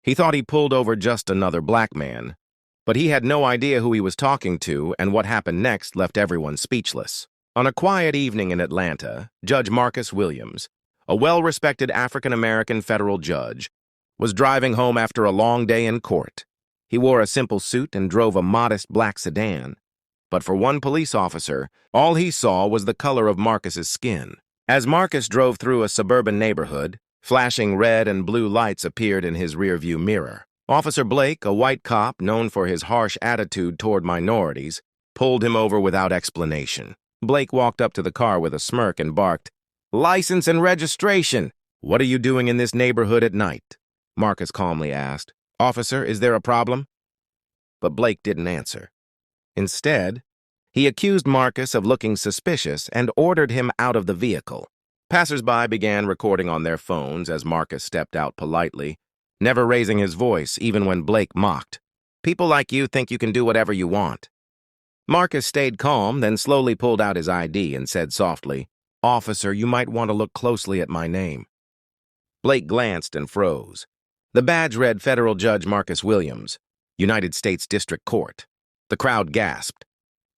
He thought he pulled over just another black man, but he had no idea who he was talking to, and what happened next left everyone speechless. On a quiet evening in Atlanta, Judge Marcus Williams, a well-respected African-American federal judge, was driving home after a long day in court. He wore a simple suit and drove a modest black sedan. But for one police officer, all he saw was the color of Marcus's skin. As Marcus drove through a suburban neighborhood, flashing red and blue lights appeared in his rearview mirror. Officer Blake, a white cop known for his harsh attitude toward minorities, pulled him over without explanation. Blake walked up to the car with a smirk and barked, "License and registration! What are you doing in this neighborhood at night?" Marcus calmly asked, "Officer, is there a problem?" But Blake didn't answer. Instead, he accused Marcus of looking suspicious and ordered him out of the vehicle. Passers-by began recording on their phones as Marcus stepped out politely, never raising his voice even when Blake mocked. "People like you think you can do whatever you want." Marcus stayed calm, then slowly pulled out his ID and said softly, "Officer, you might want to look closely at my name." Blake glanced and froze. The badge read Federal Judge Marcus Williams, United States District Court. The crowd gasped.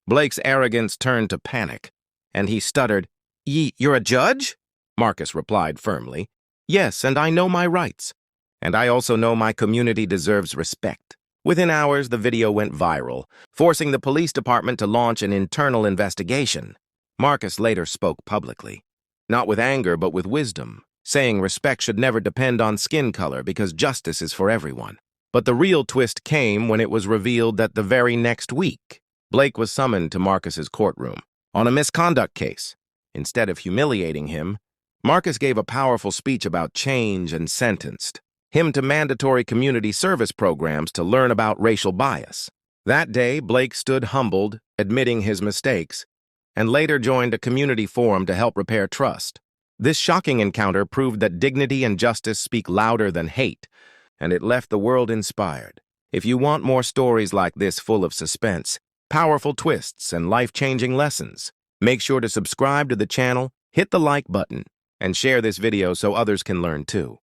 Blake's arrogance turned to panic, and he stuttered, You're a judge?" Marcus replied firmly, "Yes, and I know my rights. And I also know my community deserves respect." Within hours, the video went viral, forcing the police department to launch an internal investigation. Marcus later spoke publicly, not with anger but with wisdom, saying respect should never depend on skin color because justice is for everyone. But the real twist came when it was revealed that the very next week, Blake was summoned to Marcus's courtroom on a misconduct case. Instead of humiliating him, Marcus gave a powerful speech about change and sentenced him to mandatory community service programs to learn about racial bias. That day, Blake stood humbled, admitting his mistakes, and later joined a community forum to help repair trust. This shocking encounter proved that dignity and justice speak louder than hate, and it left the world inspired. If you want more stories like this full of suspense, powerful twists, and life-changing lessons, make sure to subscribe to the channel, hit the like button, and share this video so others can learn too.